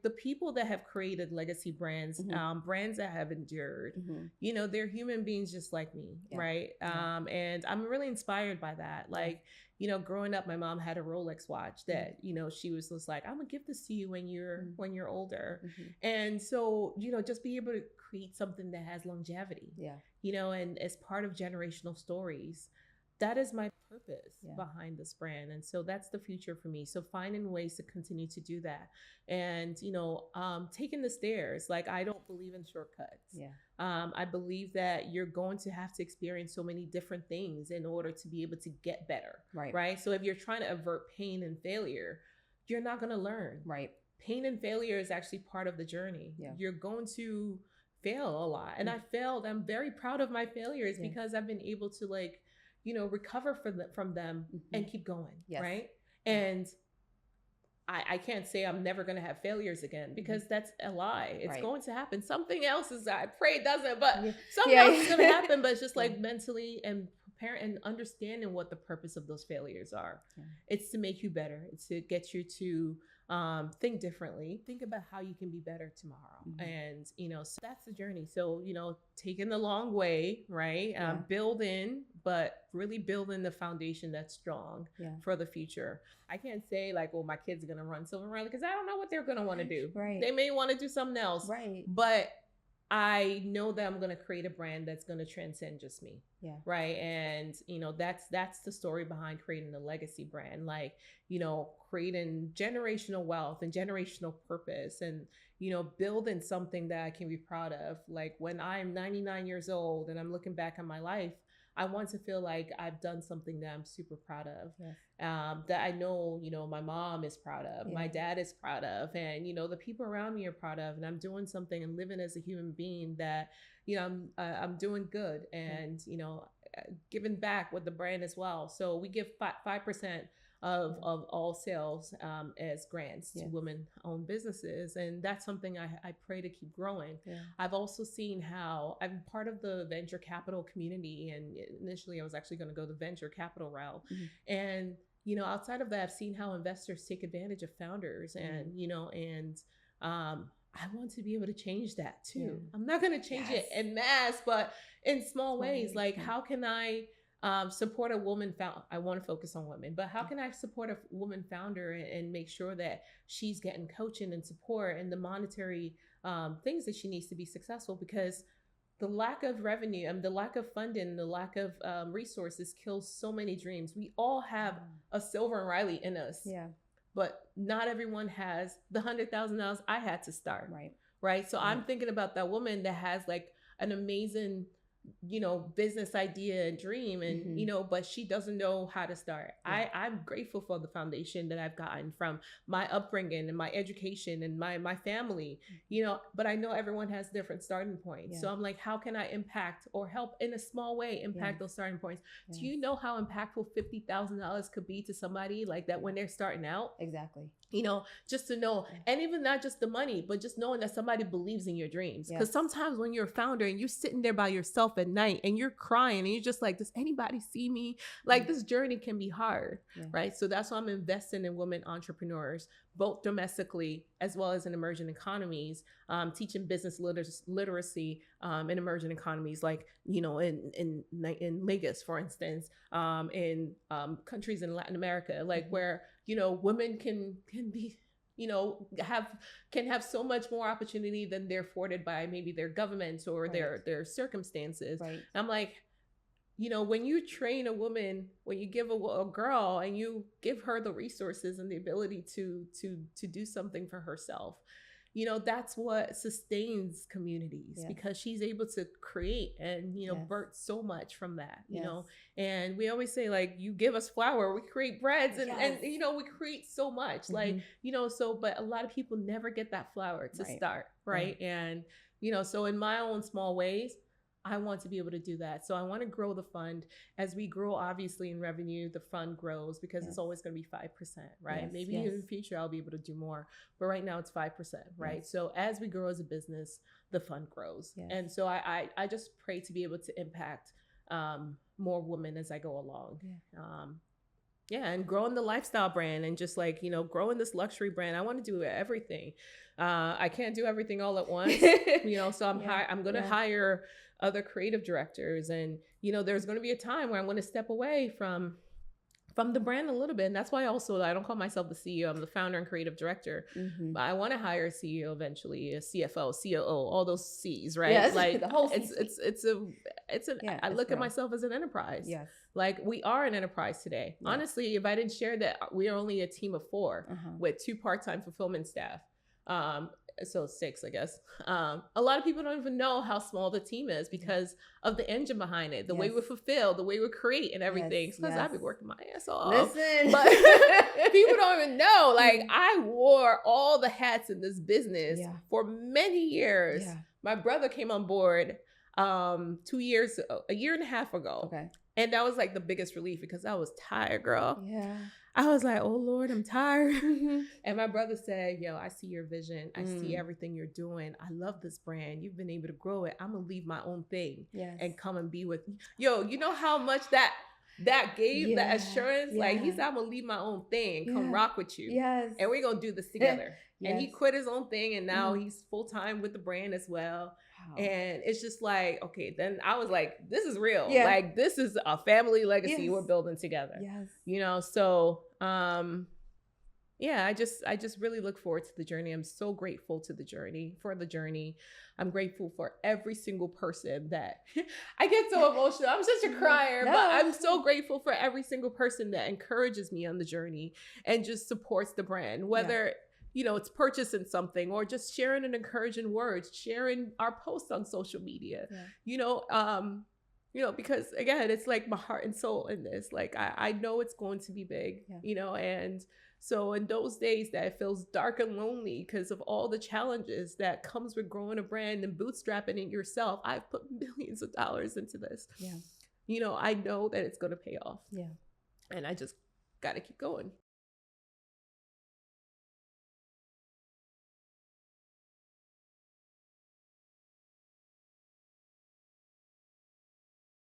the people that have created legacy brands, brands that have endured, they're human beings just like me, right? And I'm really inspired by that. Like, growing up, my mom had a Rolex watch that, she was just like, I'm gonna give this to you when you're older. And so, just be able to create something that has longevity, and as part of generational stories. That is my purpose behind this brand. And so that's the future for me. So finding ways to continue to do that. And, taking the stairs, like I don't believe in shortcuts. I believe that you're going to have to experience so many different things in order to be able to get better. Right. So if you're trying to avert pain and failure, you're not going to learn. Right. Pain and failure is actually part of the journey. You're going to fail a lot. And I failed. I'm very proud of my failures because I've been able to recover from them and keep going. Right. And I can't say I'm never going to have failures again because that's a lie. It's going to happen. Something else I pray it doesn't, but something else is going to happen. But it's just like mentally and preparing and understanding what the purpose of those failures are. It's to make you better. It's to get you to think differently, think about how you can be better tomorrow. And, so that's the journey. So, taking the long way, right? Building, but really building the foundation that's strong for the future. I can't say like, well, my kid's going to run Silver Rally because I don't know what they're going to want to do. Right. They may want to do something else. Right. But I know that I'm going to create a brand that's going to transcend just me. Right. And, that's the story behind creating a legacy brand, like, creating generational wealth and generational purpose and, building something that I can be proud of. Like when I'm 99 years old and I'm looking back on my life, I want to feel like I've done something that I'm super proud of, that I know, my mom is proud of, my dad is proud of, and, the people around me are proud of, and I'm doing something and living as a human being that, I'm doing good and, giving back with the brand as well. So we give 5% of all sales as grants to women-owned businesses. And that's something I pray to keep growing. I've also seen how I'm part of the venture capital community. And initially I was actually going to go the venture capital route. And, outside of that, I've seen how investors take advantage of founders and, I want to be able to change that too. I'm not going to change it en masse, but in small ways, like how can I support a woman I want to focus on women, but how can I support a woman founder and make sure that she's getting coaching and support and the monetary things that she needs to be successful? Because the lack of revenue and the lack of funding, the lack of resources kills so many dreams. We all have a Silver and Riley in us, but not everyone has the $100,000 I had to start. Right. So I'm thinking about that woman that has like an amazing business idea and dream and, but she doesn't know how to start. I'm grateful for the foundation that I've gotten from my upbringing and my education and my family, but I know everyone has different starting points. So I'm like, how can I impact or help in a small way impact those starting points? Do you know how impactful $50,000 could be to somebody like that when they're starting out? Exactly. Just to know, and even not just the money, but just knowing that somebody believes in your dreams. Because sometimes when you're a founder and you're sitting there by yourself at night and you're crying and you're just like, does anybody see me? Like this journey can be hard, right? So that's why I'm investing in women entrepreneurs, both domestically as well as in emerging economies, teaching business literacy in emerging economies, like, in Lagos, for instance, in countries in Latin America, like where, women can be, can have so much more opportunity than they're afforded by maybe their governments or their circumstances. I'm like, when you train a woman, when you give a girl and you give her the resources and the ability to do something for herself, that's what sustains communities because she's able to create and, birth so much from that, and we always say, like, you give us flour, we create breads and, we create so much, like, but a lot of people never get that flour to start. Right. And, so in my own small ways, I want to be able to do that. So I want to grow the fund. As we grow, obviously, in revenue, the fund grows because it's always going to be 5%, right? Maybe in the future, I'll be able to do more. But right now, it's 5%, right? So as we grow as a business, the fund grows. And so I just pray to be able to impact more women as I go along. Yeah, and growing the lifestyle brand and just like, you know, growing this luxury brand. I want to do everything. I can't do everything all at once, you know, so I'm going to hire other creative directors, and, you know, there's going to be a time where I'm going to step away from the brand a little bit. And that's why also I don't call myself the CEO. I'm the founder and creative director. But I want to hire a CEO eventually, a CFO, COO, all those C's, right? Yes, like the whole I look at myself as an enterprise. Yes. Like we are an enterprise today. Yes. Honestly, if I didn't share that we are only a team of 4 with 2 part-time fulfillment staff. So 6, I guess. A lot of people don't even know how small the team is because of the engine behind it, the way we fulfill, the way we create and everything. Because I've been working my ass off. Listen. But people don't even know. Like I wore all the hats in this business for many years. Yeah. My brother came on board 2 years, a year and a half ago. Okay. And that was like the biggest relief because I was tired, girl. Yeah. I was like, oh Lord, I'm tired. And my brother said, yo, I see your vision. I see everything you're doing. I love this brand. You've been able to grow it. I'm going to leave my own thing and come and be with you. Yo, you know how much that gave the assurance? Yeah. Like he said, I'm going to leave my own thing, come rock with you. Yes. And we're going to do this together. And he quit his own thing and now he's full-time with the brand as well. Wow. And it's just like, okay, then I was like, this is real. Yeah. Like this is a family legacy we're building together. Yes. You know, so yeah, I just really look forward to the journey. I'm so grateful for the journey. I'm grateful for every single person that I get so emotional. I'm such a crier, but I'm so grateful for every single person that encourages me on the journey and just supports the brand, whether you know, it's purchasing something or just sharing an encouraging word, sharing our posts on social media, you know, because again, it's like my heart and soul in this. Like, I know it's going to be big, you know, and so in those days that it feels dark and lonely because of all the challenges that comes with growing a brand and bootstrapping it yourself, I've put millions of dollars into this. Yeah. You know, I know that it's going to pay off. Yeah. And I just got to keep going.